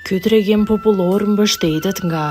Ky tregim popullor mbështetet nga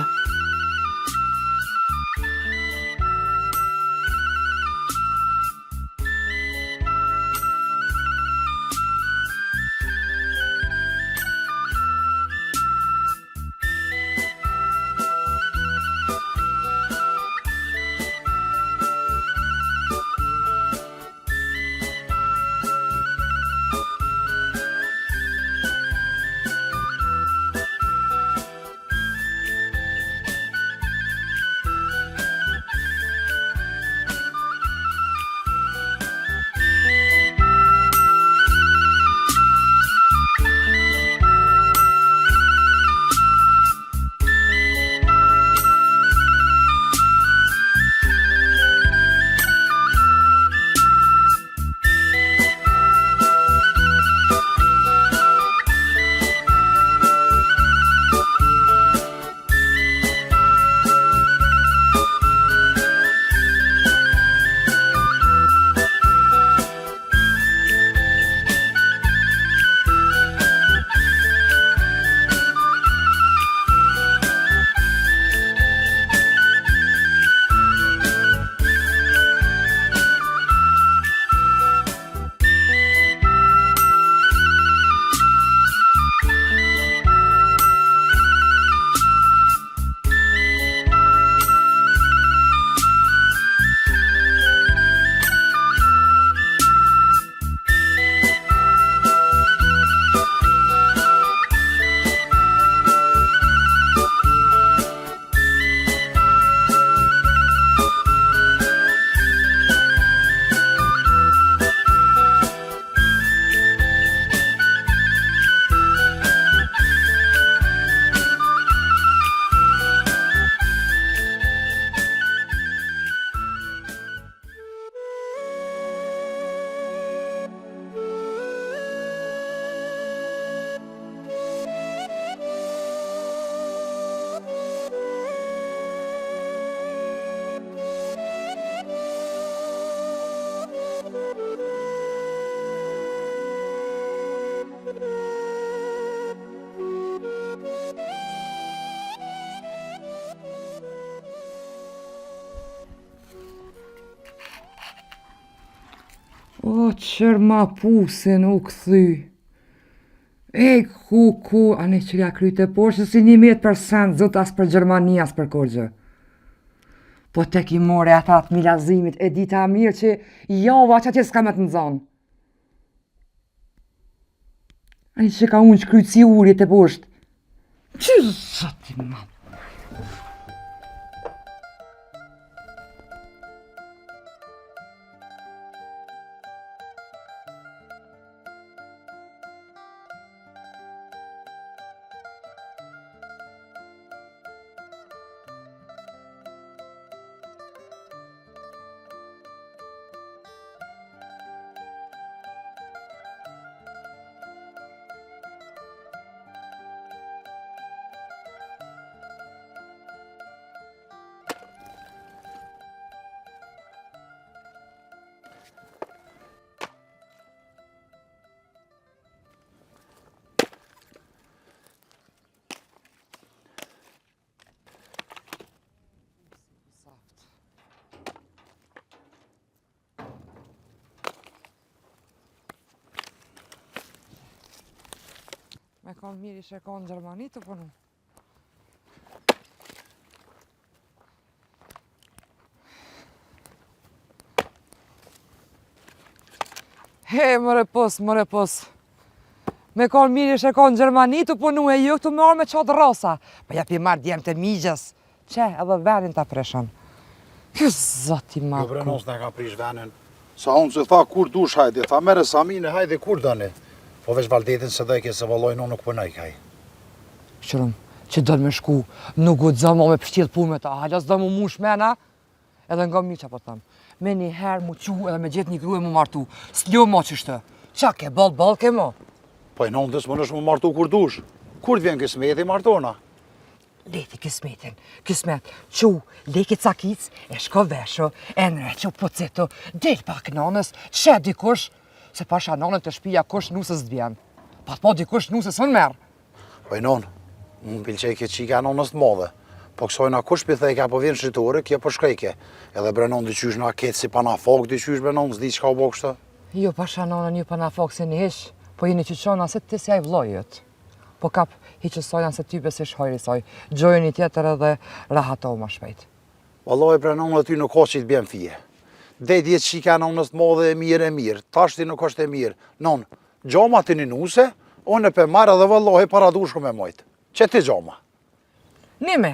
O, qërma pusin u këthy. E, ku, ane qëria kryte poshtë, si 100% zot as për Gjermani, as për korgjë. Po tek i more ata të milazimit, e dita mirë që java që atje s'ka me të nëzanë. Ane që ka unë që krytë si urit e poshtë. Që zoti ma. Me kanë mirë i shekon në Gjermani të punu. He, mëre pos. Me kanë mirë i shekon në Gjermani të punu e ju këtu me orë me qatë rosa. Pa japi marrë djemë të migjës. Që, edhe venin të preshën. Kjo zoti ma ku. Jo brenos në ka prish venin. Sa unë që tha kur dush hajde, tha mere Samine hajde kur dëni. Po veç valdetin se dhe ke se valoj nuk pënaj kaj. Qërëm, që dënë me shku, nuk u dzëmo me pështjetë punë me ta, halas dënë mu mush mena, edhe nga mi që po thëmë. Me një herë mu qu edhe me gjithë një grue mu martu, s'ljo mo qështë, qa ke bal ke mo? Po e nëndës më nëshë më martu kur dush. Kur t'vjen kësmeti martona? Leti kësmetin, qu, leki cakic, e shko vesho, e nreqo poceto, del pak nanës, që dikush, se pasha nanën të shpia kush nusës t'vjen. Pa t'po dikush nusës më merë. Po e nënë, Më pëlqej kjo qika nonës të modhe. Po kësojna kush për thejka po vjen shqitore, kjo po shkrejke. Edhe brenon dyqysh na ketë si pana fok, dyqysh brenon, s'di qka u bo kështë. Jo pasha nonën ju pana fok se një hish, po jeni qyqona se ti si aj vlojët. Po kap hiqësojna se ty besish hojri soj, gjojë një tjetër edhe rahatohu ma shpejt. Valloj brenon dhe ty nuk o që i të bjen fije. Dhe djetë qika nonës të modhe e mirë, tash ti nuk është e mirë. Non, gjoma ti një nuse, unë e pe marrë dhe valloj para dushku me mojtë. Që ti gjoma? Nime,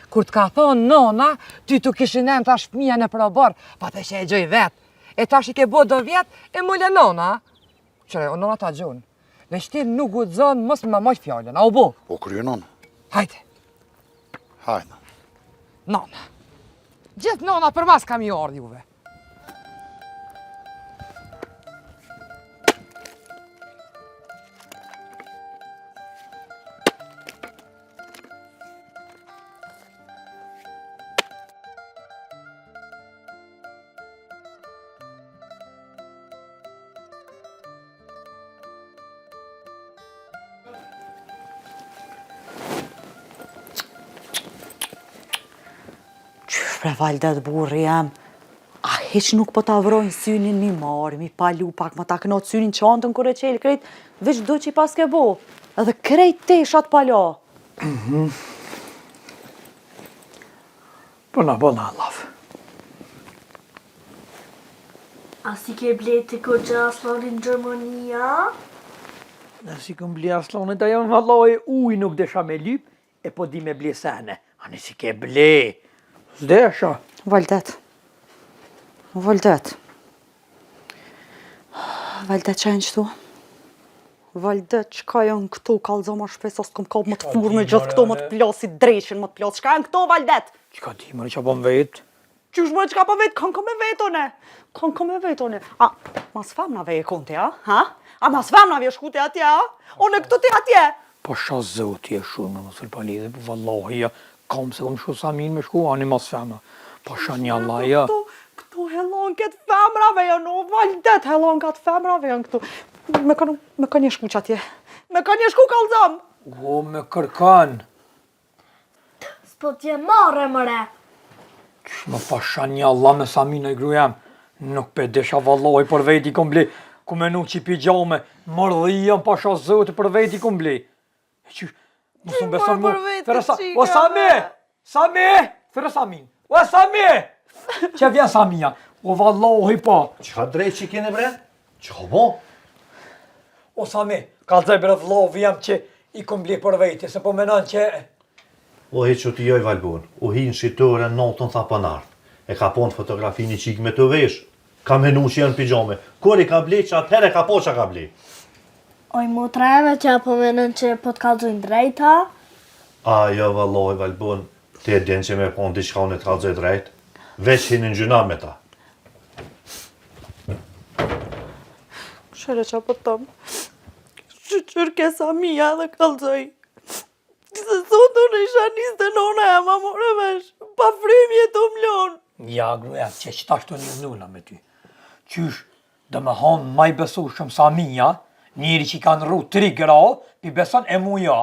kur t'ka thonë nona, ty t'u kishin em tash fëmija në probar, pa të që e gjoj vetë. E tash i ke bo do vjetë, e mulle nona. Qëre, o nona ta gjunë. Veç ti nuk u zonë, mos më moj fjallën, a u bo? Po kryo non. Hajde, Hajde. nona. Gjithë nona për mas kam i ardh juve. Pre Valdet burri jam, a heq nuk po ta vrojnë synin mi marë, mi palu pak ma ta knot synin qantën kur e qelë krejt, veç do që i pas ke bo, edhe krejt teshat pala. Bona, laf. A si ke bleti ko që Aslanin Gjermania? Në si këm ble Aslanit, a jam valloj uj nuk desha me lyp, e po di me ble sene. A në si ke ble, s'desha. Valdet. Valdet që e në qëtu? Valdet, qka janë këtu, kalzo ma shpesa, s'kom kap më të furë me gjithë këto, më të plasit dreshin, më të plas. Qka janë këto, Valdet? Qka ti mërë që po më vetë? Qysh mërë qka po vetë, kanë me vetone. Kanë me vetone. A, mas femnave e konti, a? Ha? A mas femnave e shkute atje, a? One këtu ti atje? Po sha zoti e shumë me mësër palidhe, po vallahi, kam se kom shku Samin me shku, ani mas femna. Po sha një Allah, ja. Këtu helon këtë femrave janë, o Valdet, helon këtë femrave janë këtu. Me ka një shku që atje. Me ka një shku kalzam. O, me kërkan. S'po t'je marre mëre. Qysh më pa sha një Allah me Samin e grujam. Nuk pe desha vallahi për veti kom ble. Ku me nuk që i pijame, mërdhijam pa sha zoti për veti kom ble. E qysh, mos më beson mu. O Sami, thërë Samin. O Sami, që vjen Samia. O vallahi pa. Qa drejt që kene bre? Qa bo? O Sami, ka të zebre vlovi jam që i kom ble për veti, se po menon që... O he që t'i joj Valbon, o hi në shqitore në notën tha pënart. E ka ponë fotografi një qik me të vesh. Ka menu që janë pijame. Kur i ka ble që atëhere ka po që ka ble. Oj motrave që po menon që po t'kallzojnë drejta? A, jo valloj Valbon, ti e din që me ponë diçka unë të kalzoj drejt. Veç hinë në gjuna me ta. Shere qa po tëmë. Qyqyr ke Samia dhe kalzoj. Se sotë unë isha njës të nona e ma more vesh. Pa frimje të mlon. Ja, gruja, që qëta shto një nuna me ty. Qysh, dhe me hanë maj besu shumë Samia, njëri që i kanë rru 3 gra, pi beson e muja,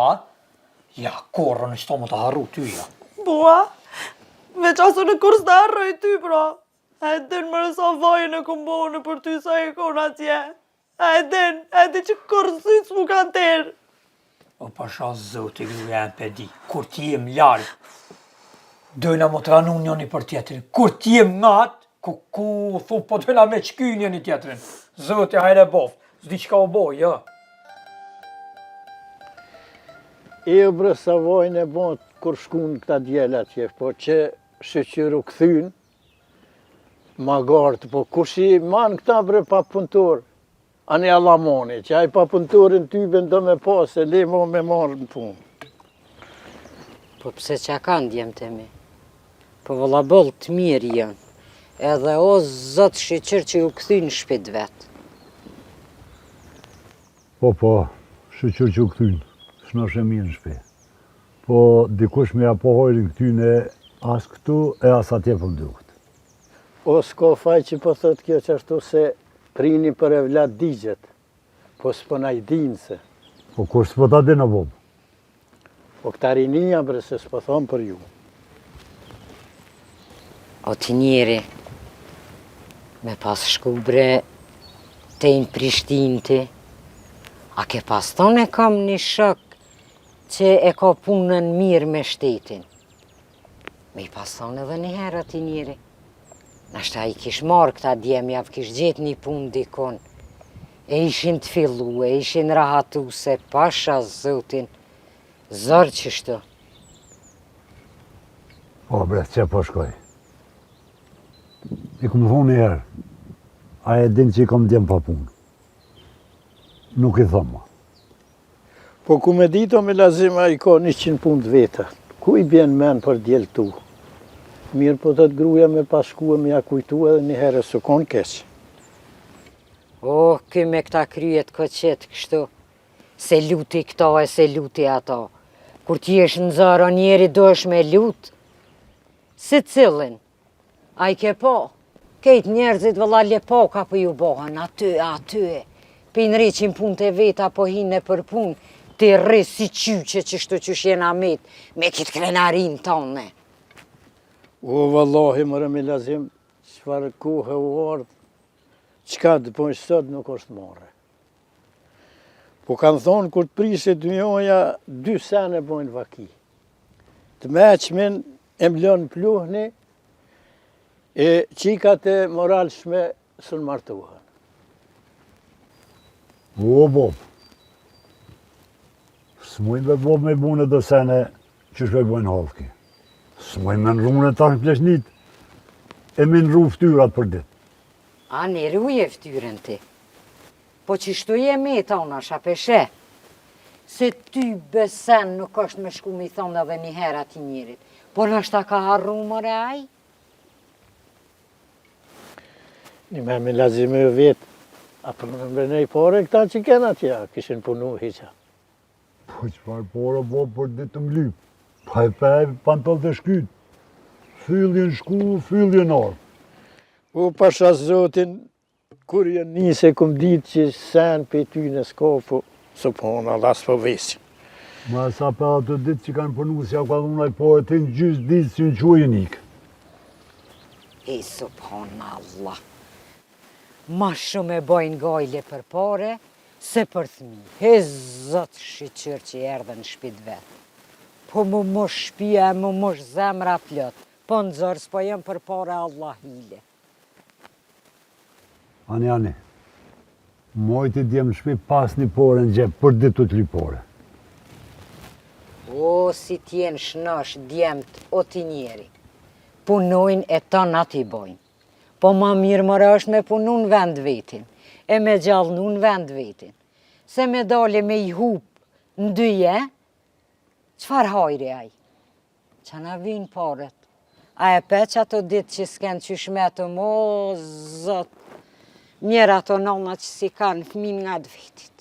ja, korë në qëto më të harru ty, ja. Bua, veç aso në kurs të harroj ty, pra. A e din mërë sa vajnë e këmbonë për ty sa e konë atje. A e din që kursit s'mu kanë terë. O pasha zoti gruja e pedi, kur ti jem larë, dojna më të ranu njëni për tjetërin. Kur ti jem ngatë, ku thu po dojna me qky njëni tjetërin. Zoti hajre bof, zdi qka u boj, ja. E bre sa vojnë e bon kur shkun këta djela atje, po që shëqyru këthyn, ma gartë, po kush i manë këta bre pa punëtor, anë e alamoni, që aj pa punëtorin tyben do me pas, e le mo me marrë në punë. Po pse që ka ndjem të mi? Po vëllabëll të mirë janë, edhe o zëtë shqyqyr që ju këthy në shpit vetë. Po, shqyqyr që ju këthyn. S'nash e mirë në shpe. Po, dikush me apohojrin këtyne as këtu e as atje për mdukt. O, s'ko faj që po thot kjo që ashtu se prini për e vlat digjet, po s'po na i dinë se. Po, kur s'po ta dinë a bobë? Po këta rinia bre se s'po thonë për ju. O ti njeri, me pas shku bre te në Prishtinë ti, a ke pas thonë e kam një shok që e ka punën mirë me shtetin. Me i pas thonë edhe një herë ati njeri. Nashta i kish marrë këta djemi, javë kish gjetë një punë dikon. E ishin të fillu, e ishin rahatu se pasha zotin, zërë qështu. Po bre, që po shkoj. I këmë thonë një herë, a e din që i kam djemë pa punë. Nuk i thoma. Po ku me dito me lazima i ka 100 punë të veta. Ku i bjen men për djelë tu? Mirë po të të gruja me pashkua me ja kujtu edhe një herë së konë keqë. O, ky me këta kryet koqet kështu, se luti këta e se luti ata. Kur ti esh në zara njeri do është me lut, si cilin, a i ke po, kejt njerëzit vëlla lepoka për ju bohan, aty, për në reqin punë të veta po hine për punë, të rri si qyqe që shtu që shjena met, me kitë krenarin tonë. O, vallahi, mërë me lazim, qëfar kohë u ardhë, qka të pojnë sot nuk është marrë. Po kanë thonë, kur të prisit mjoja, 2 sene bojnë vaki. Të meqmin e mlon pluhni, e qikat e moralshme sën martuhen. O, Bob. S'mujnë dhe Bob me bune do sene që shkoj bojnë halki. S'mujnë me në rune tash në pleshnit, e me në ru ftyrat për dit. A në ruje ftyrën ti. Po që shtu je me ta unë asha peshe, se ty besen nuk është me shku mi thonë edhe një herë ati njerit. Po nështë ta ka harru mëre aj? Një me lazime vetë, a për në mbërnej pare këta që kena tja, kishin punu hiqa. Po qëfar pora Bob për dit të mlyp. Pa e pej pantall të shkyt. Fylljen shku, fylljen ardh. O, pasha zotin, kur jenë njëse këm ditë që sen për ty në skofu, së pona, Allah s'po vesin. Ma sa për atë ditë që kanë përnu, si ja ka dhunaj po e ti në gjysë ditë si në quajë nikë. E subhanallah. Ma shumë e bojnë gajle për pare, se për thmi. He zot shqyqyr që erdhe në shpit vetë. Po mu mosh shpia e mu mosh zemra plot. Po në zorë s'po jem për pare Allah hile. Ani, mojti djemë shpi pas një pore në gjepë për ditë të lipore. O, si t'jenë shnosh djemët o t'i njeri. Punojnë e tanë ati bojnë. Po ma mirë mëre është me punu në vend vetin, e me gjallënu në vend vetin. Se me dale me i hupë në dyje, qëfar hajri aj? Qa na vinë paret? A e pe që ato ditë që s'ken që shmetëm, o, zot, mjerë ato nona që si kanë fëmin nga të vetit.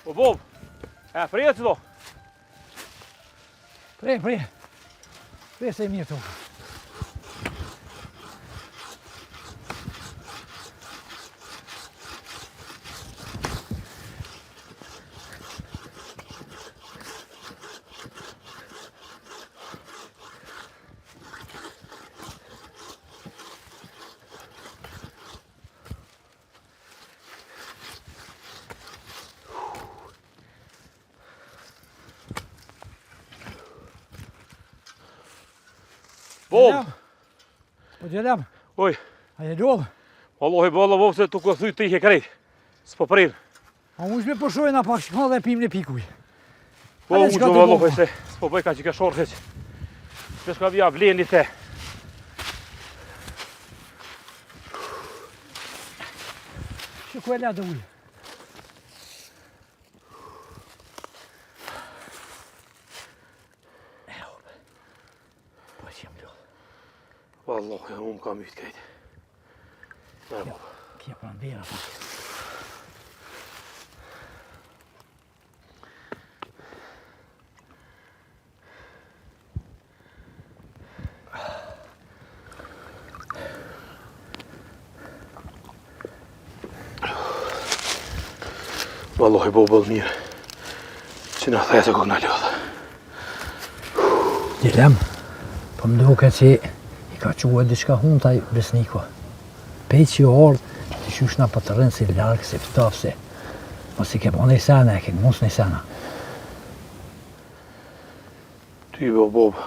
O Bob, e freja që do? Prej se e mirë të. Bob! Po gjelem. Oj. A je dovë? Wallahi balla Bob se tu ko thy ti ke krejt. S'po prin. A unë shme përshojnë a pak shkallë dhe pim në pikuj. Po unë që vallahi se s'po bëj ka që ka shorë heq. Shpesh ka vija vleni the. Shku e la dhe ujë. Po që jem lodhë. Wallahi unë kam ytë kejt. Nërë Bob. Kje pranë vera pak. Wallahi Bob bëllë mirë. Që në thejë se ku këna lodhë. Gjelem, po më duke që i ka quë diçka huntaj besniko. Pejtë që jo ardhë, të qyshna për të rënë si larkë, si pëtafë, si. Mos i ke po nej sena, e ke mos nej sena. Ty be o Bob,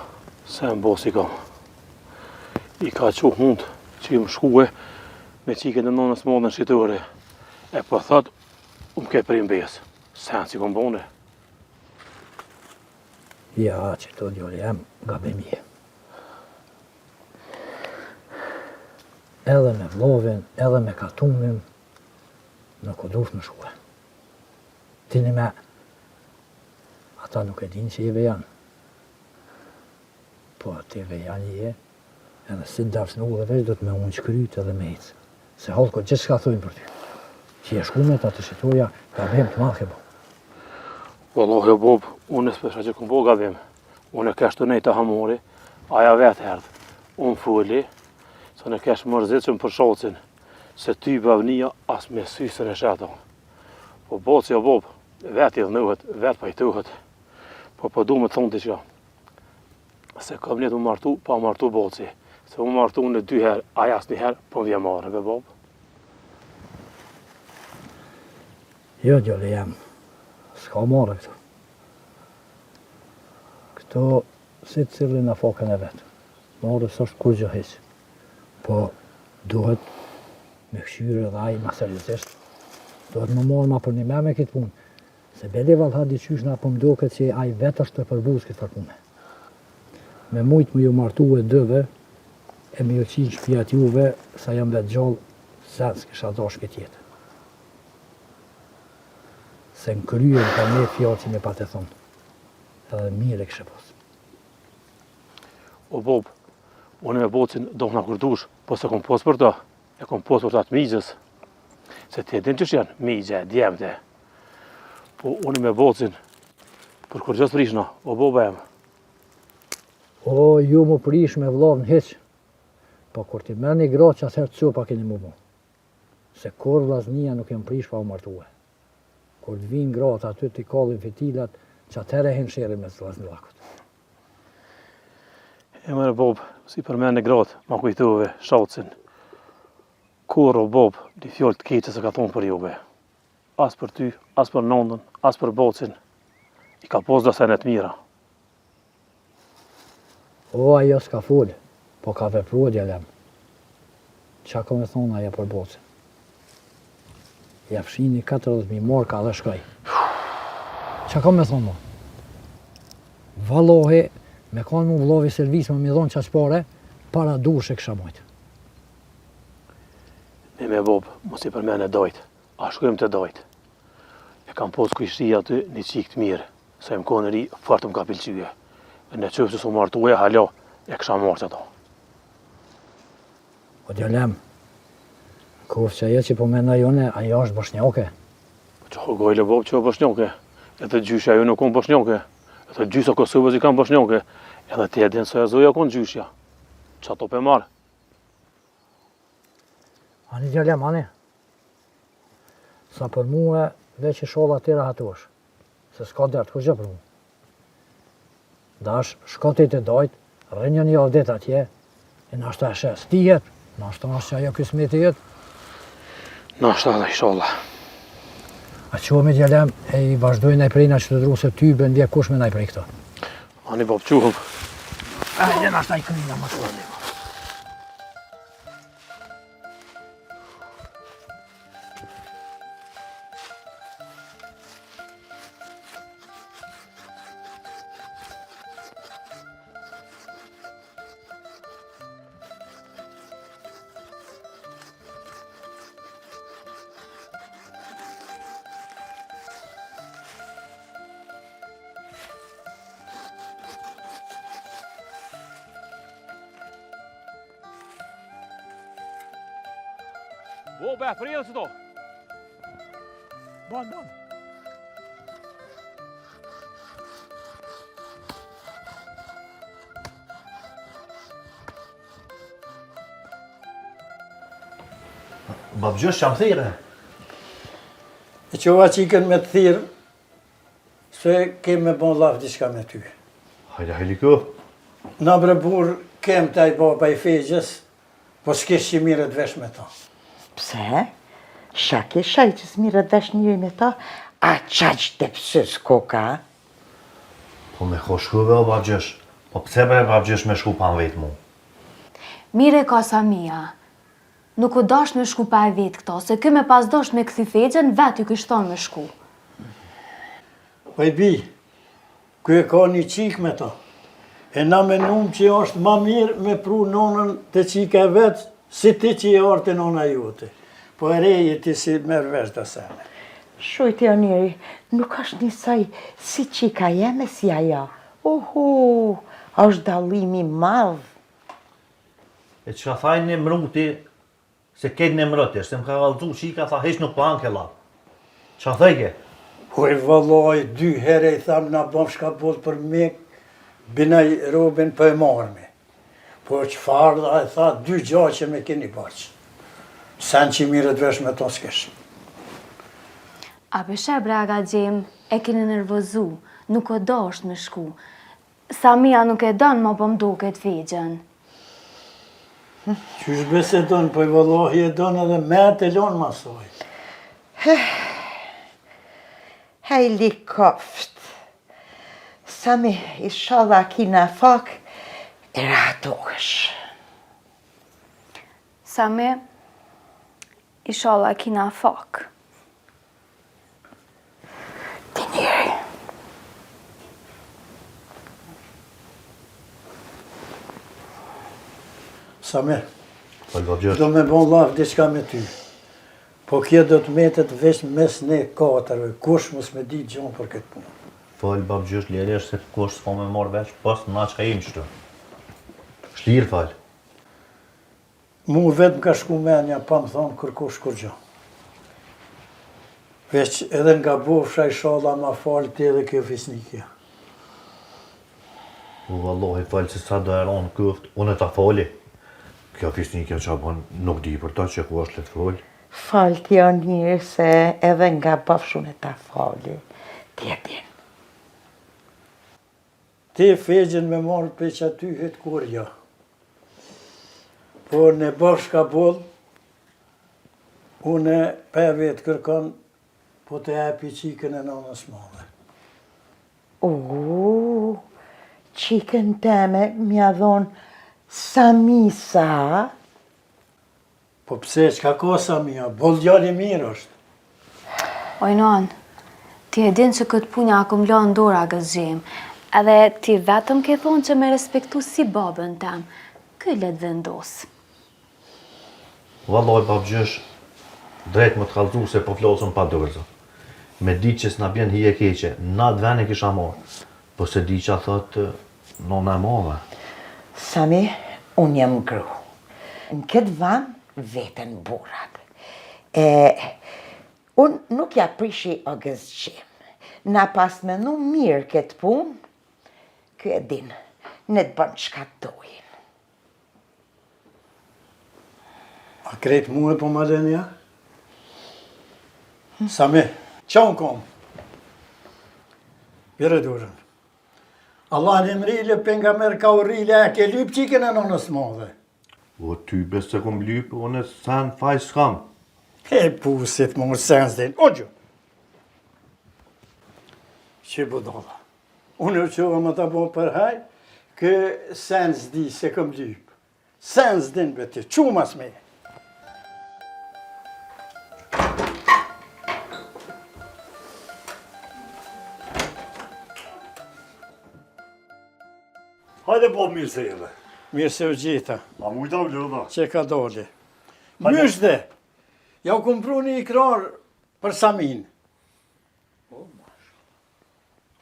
se më bosi kam. I ka quë hundë që i më shkue me qike në nonës modën shqitore. E po thot, më ke prim besë. Sen si kom bone. Ja, që to djole jam gabimje. Edhe me vlovin, edhe me katunin, nuk o dush më shkue. Tini me, ata nuk e din që i vejan. Po ati vejan i e, edhe si dafsh në u dhe veç do të me unë shkryt edhe me icë. Se holko gjithë shka thujnë për ty. Që je shkumet atë shqitoria, gabim të madhe bo. Wallahi o Bob, unë s'pesha që këmë bo gabim. Unë e kesh të nejtë të hamori, aja vetë herdhë. Unë fuli, se në kesh mërzit që më përshocin, se ty bavnia as me sysën e sheto. Po boci o Bob, vetë i dhënuhet, vetë pajtuhet. Po du me thonë diqka. Se kam një të martu, pa martu boci. Se më martu në 2 herë, aja as 1 herë, po vje marrë, be Bob. Jo, djole jam, s'ka marrë këto. Këto si të cilin në fokën e vetë. Marrës është kur gjë heqë. Po duhet me këshyre dhe ajë maserizisht. Duhet më marrë ma për një me këtë punë. Se beli valha diqysh nga për më do këtë që ajë vetë është të përbuz këtë për punë. Me mujtë më ju martu e dëve, e me ju qinë shpijat juve, sa jam vetë gjallë, se s'kisha dash këtë jetë. Se në kryen ka me fjallë që me pa të thonë. Edhe mire kështë posë. O Bob, unë me bocin do në kurdush, po se kom posë për të, e kom posë për të atë migjës. Se ti e din që shenë, migje, djemëte. Po unë me bocin, për kur gjësë prishna, o Bob e më. O, ju më prish me vlavë në heqë. Po kur ti merë një gratë që atëherë të pa keni mu bo. Se kur vllaznia nuk jem prish pa u martue. Kur të vinë gratë aty t'i kallin fitilat, që atëherë e hinë shere me të vllaznillakut. E mërë Bob, si për me në gratë, ma kujtove shaucin. Kur o Bob, di fjallë të keqe se ka thonë për jube. As për ty, as për nondën, as për bocin. I ka posë do senet mira. O, ajo s'ka folë, po ka vepru djelem. Qa ka me thonë aja për bocin? Ja fshini 40.000 marka dhe shkaj. Qa ka me thonë mo? Valohi, me kanë mu vlovi servis më mi dhonë qaqpare, para dush e kësha mojtë. Me Bob, mos i përmene dojtë, a shkojmë të dojtë. E kam posë kujshtia aty një qikë të mirë, se më kone ri fartë më ka pilqyje. Në qëfë që su martuje, halo, e kësha martë ato. O djelem, kofë që aje që po mena jone, aja është boshnjoke. Që ho gojle Bob që o boshnjoke, edhe gjyshja ju nuk konë boshnjoke, edhe gjysa Kosovës i kanë boshnjoke, edhe ti e dinë së e zoja konë gjyshja. Që ato pe marë? Ani djelem, ani. Sa për muë, veç i sholla tira hatosh, se s'ka dertë, kur gjë për mu. Dash, shkoti të dojtë, rënjën një avdet atje, e nashta e shes ti jetë, nashta është që ajo kësmeti jetë. Nashta dhe isholla. A qomi djelem, e i vazhdojnë najprejna që të dru se ty bëndje kush me najprej këto. Ani Bob, quhëm. Hajde na staj kënina më shpërli. O, be, për jelë që to. Bon. Babgjësh që më thire? E qova qikën me të thirë, se kem me bon laf diçka me ty. Hajde, hajliku. Na bre burë, kem taj baba i fegjës, po s'kesh që mire të vesh me ta. Pse? Shake shaj që s'mire të vesh njëri me ta, a qaq të pësës koka? Po me ko shkuve o babgjësh. Po pse bre babgjësh me shku pa në vetë mu? Mire ka Samia. Nuk u dash me shku pa e vetë këto, se kë me pas dash me këthi fegjen, vetë ju kështon me shku. Po i bi, ku e ka një qik me ta. E na menum që është ma mirë me pru nonën të qika e vetë, si ti që i artë nona jote. Po e reje ti si merë vesh të sene. Shujt e njëri, nuk është njësaj si qika jeme si aja. Uhu, është dallimi madh. E që ka thaj një mruti, se ketë një mrëti, se më ka valdu qika, tha heq nuk pa anke la. Qa thajke? Po e vallaj, 2 herë i tham na bom shka bot për mek, binaj robin për e marmi. Po që farë dhe e tha, 2 gjaj që me keni baqë. Sen që mire të vesh me to s'kesh. A peshe braga gjem, e keni nervozu, nuk o dasht me shku. Samia nuk e don ma pëm duket fegjen. Qysh bese don, po i vallaj e don edhe me të lon masoj. Hejli koft. Sami, inshallah kina fak, e rahatohesh. Sami, inshallah kina fak. Ti njeri. Samir, Po babgjësh. do me bon laf diçka me ty. Po kje do të metet veç mes ne 4-ve, kush mos me di gjonë për këtë punë. Fal babgjësh, lere është se kush s'po me marrë vesh, pas na qka im qëtë. Shlirë fal. Mu vetë më ka shku menja, pa më thonë kërkush kur gjo. Veç edhe nga bofsha i shala ma falë ti edhe kjo fisnikja. U vallohi fal se sa do eron këft, unë ta fali. Kjo fisnikja që bon nuk di për ta që ku është le të fal. Falti o njërë se edhe nga bafshun e ta fali. Ti e din. Ti fegjen me marrë për që aty hetë kur jo. Po në bafshka boll, une për vetë kërkon, po të epi qikën e nonës madhe. Qikën teme mja dhonë Samisa. Po pse, qka ka Samia, boll djali mirë është. Ojnon, ti e din që këtë punja akum la në dora gëzgjem, edhe ti vetëm ke thonë që me respektu si babën tem, këj let vendos. Valloj babgjësh, drejt më të kalzu se po flosën pa dërëzë. Me di që s'na bjen hije keqe, na të vene kisha morë, po se di që a thotë nona e madhe. Sami, unë jam gru. Në këtë van, vetën burat. Unë nuk ja prishi o gëzgjim. Na pas menu mirë këtë punë, kë e din, në të bënë qka dojnë. A krejt mu e po më lenja? Sami, qa unë kom? Pire durën. Allah në mrile për nga merë ka u rile, e ke lyp qikën e nonës madhe. O ty bes se kom lypë, unë e sen faj s'kam. E pusit më sen s'din, o gjë. Që budova. Unë e qova më të bo për haj, Kë sen s'di se këm lyp. Sen s'din beti, qumas me. Hajde Bob, mirë se jeve. Mirë se u gjitha. A mujta u lëdha. Që ka doli. Myshde, ja u kumpru një ikrar për Samin.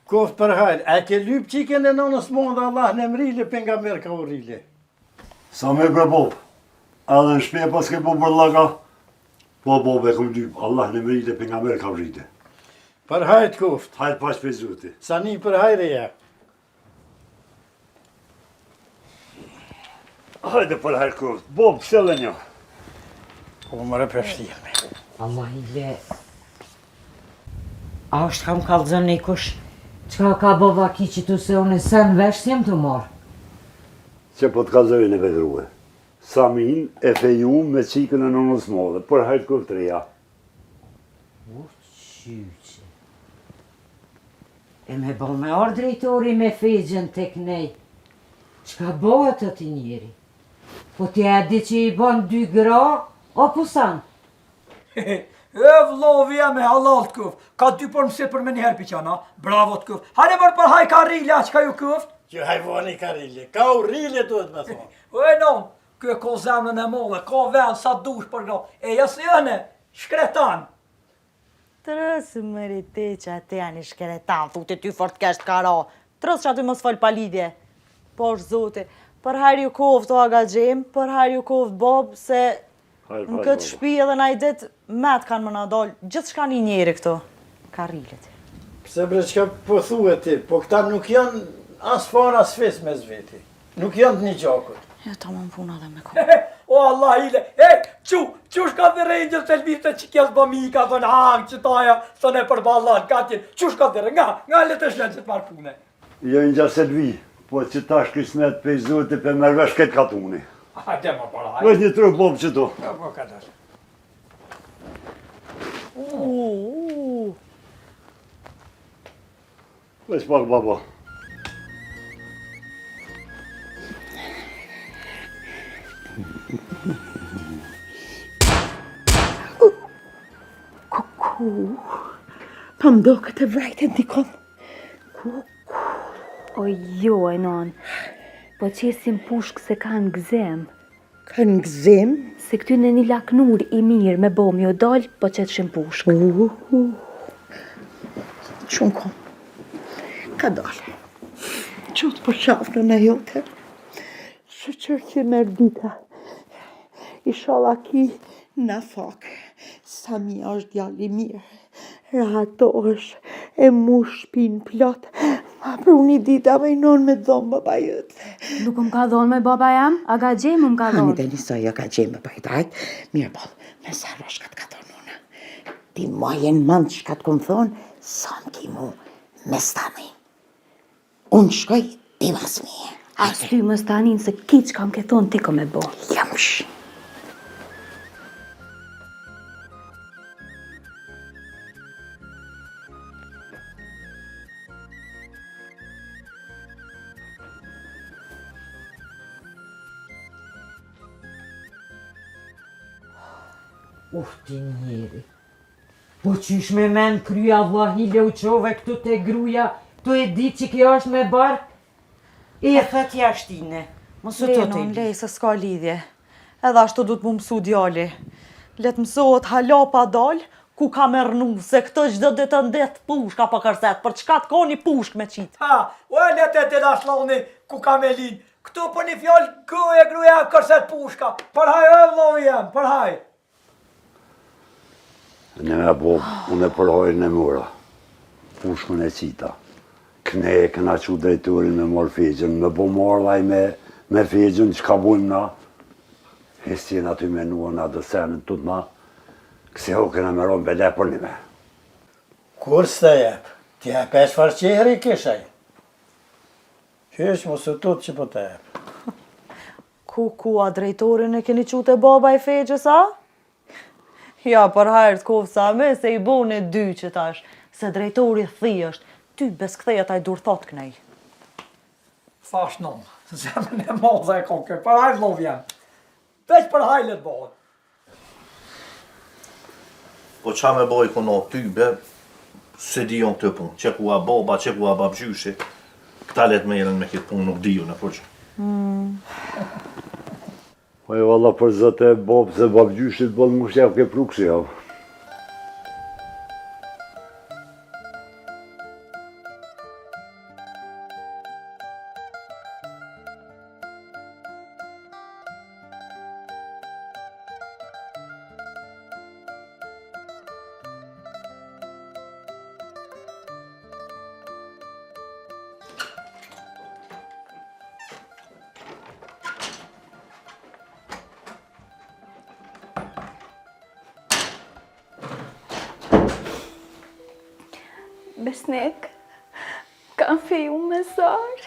Koft për hajrë, a ke lyp qiken e nonës mondë Allah në mrile për nga mërë ka u rile. Sa me bre Bob, edhe në shpe pas ke po bërlaka, po Bob e këm lyp, Allah në mrile për nga mërë ka vrite. Për hajrë koft, Hajde pas për zuti. sa një për hajrë ja. Hajde për herë kërët, Bob, kësele një. Po më repeshtirme. Allah i le. A është kam kalëzën një kush? Qka ka bova ki që tu se unë sen vesh jem të morë? Që po të kazojnë e vedruhe. Samin e feju me qikën e nonës modhe, për herë kërët reja. U qyqe. E me bo me orë drejtori me fejgjën tek nej. Qka bëhet të ti njeri? Po ti e di që i bon 2 gra, o pusan? E vlovi e me halal të këf. Ka 2 për mësit për me njëherë piqana. Bravo të këf. Hajde mërë për haj ka rile, që ka ju këft? Që hajvoni ka rile, ka u rile duhet me thonë. E non, kjo ko zemrën e molle, ka vend sa dush për gra. E jasë jëne, shkretan. Trësë më rite që atë janë i shkeretan, thuti ty fort kesh të kara. Trësë që aty mos fol pa lidhje. Por zote, për hajrë ju koft o aga gjem, për hajrë ju koft Bob, se në këtë shpi edhe na i dit, met kanë më nadol, gjithë shka një njeri këto. Ka rilet. Pse bre qka po thue ti, po këta nuk janë as far as fes me zveti. Nuk janë të një gjakut. Ja ta më puna dhe me kohë. O Allah ile, qush ka dhe rejnë gjithë të lbiste që kjesë bëmi, ka thënë hangë që taja, thënë e për balan, ka tjenë, qush ka dhe rejnë, nga le të shlenë që të marë pune. Jo një gjaset vi, po që tash kismet pe i zote pe mërvesh këtë katuni. Hajde më për hajde. Vëjt një truk Bob që to. Po ka dash. Vëjt pak baba. Pa më do këtë vrajtë dikon. O jo, e non. Po qesim pushk se kanë gzem. Kanë gzim? Se këty në një laknur i mirë me bom jo dal, po qetë shim pushk. Shumë kom. Ka dole. Qëtë për shafë në jote. Shëqër që mërë dita. Ishala ki në fakë. Sami është djalli mirë. Rahatosh e mu shpin plot. Ma për unë i dita me i non me dhomë baba jëtë. Nuk më ka dhonë me baba jam, a ga gjemë më ka Hani dhonë. dhe njësoj jo ka gjemë baba i dajtë. Mirë bolë, me sa roshkat ka thonë una. Ti majen mandë që ka të këmë thonë, sa më ki mu me stani. Unë shkoj, ti vas mije. As ty më stanin se ki që kam ke thonë ti ko me bo. Jamsh. Ti njeri. Po qysh me men krya vlahile u qove këtu te gruja, tu e di që kjo është me bark? E thët jashtine, mos u të të Lenon, lej se s'ka lidhje. Edhe ashtu du të më mësu djali. Let mësohet hala pa dal, ku ka me rnu, se këtë gjdo dhe të ndet pushka për kërset, për çka të ka një pushk me qitë. Ha, o e letë e të dashloni ku ka me linë. Këtu për një fjallë gruja kërset pushka. Përhaj e vlovi jem, përhaj. Në me Bob, unë e përhojnë e mura. Pushkën e qita. Këne e këna që drejturin me morë fejgjën, me bo morlaj me fejgjën që ka bujmë na. Hestin aty me nua na dësenën tut na. Këse ho këna me ronë bele për një me. Kur s'te jep? Ti e 5 farqehri kishaj. Qysh mos u tut që po te jep. Ku a drejtorin e keni qute baba i fejgjës, a? Ja, për hajrë të kovë sa me, se i bone 2 që tash, se drejtori thi është, ty bes këtheja taj dur thot kënej. Thash non, zemrën e madhe e kam kërë, për hajt lov jam. Veç për hajlet bëhet. Po qa me boj këno ty, be, se di jonë këtë punë, që ku a baba, që ku a babgjyshi, këta let me jelen me këtë punë nuk diju në përgjë. Po e valla për zëte babë se babgjyshit bëllë më shjef ke pruksi javë. Besnik, kam feju mesazh.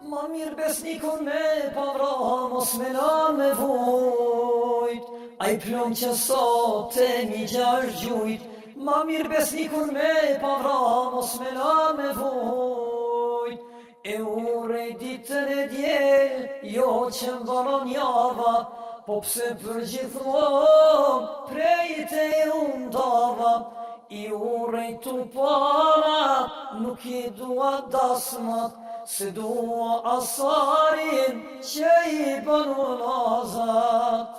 Ma mirë besnikun me pavra, mos me la me vojt. A i plon që sot e mi gjash gjujt, ma mirë besnikun me pavra, mos me la me vojt. E urej ditën e djel, jo që mbanon java, po pse për gjithmon, prej te undava. I urej tu para, nuk i dua dasmat, se dua asarin që i banu nazat.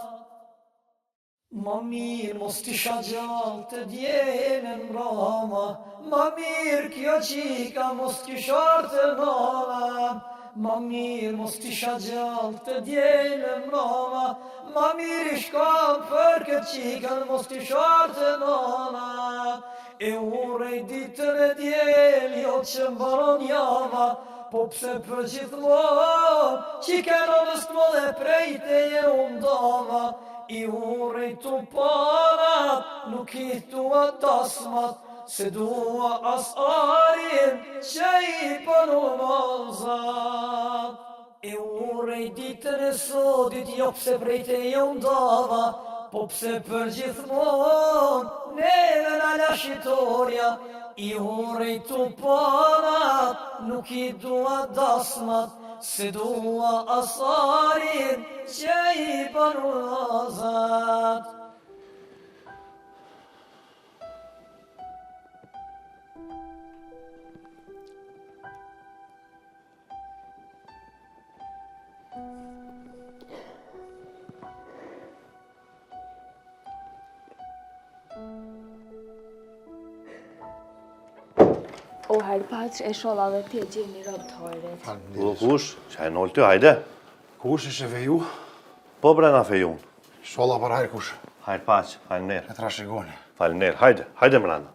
Ma mirë mos t'isha gjallë të djelen mrama, ma mirë kjo qika mos t'isha të nana. Ma mirë mos t'isha gjallë të djelen mrama, ma mirë ishkam për këtë qikën mos t'isha të nana. E urej ditën e djel, jo që mbaron java, po pse për gjithmon, qikën onës t'mo dhe prej te je undava. I urej tu parat, nuk i tua tasmat, se dua as arin që i panu mazat. E urej ditën e sotit, jo pse prej te je undava, po pse për gjithmon, neve në lashitorja. I urej tu parat, nuk i dua dasmat, se dua asarin që i banu nazat. O, herr Patr, e sholla dhe ti e gjeni robëtorit. Po kush, që e nëllë ty, hajde. Kush ishe feju? Po brena fejun. Sholla për hajrë kush? Hajrë paq, falëner. E trashigoni. Falëner, hajde, hajde mrena.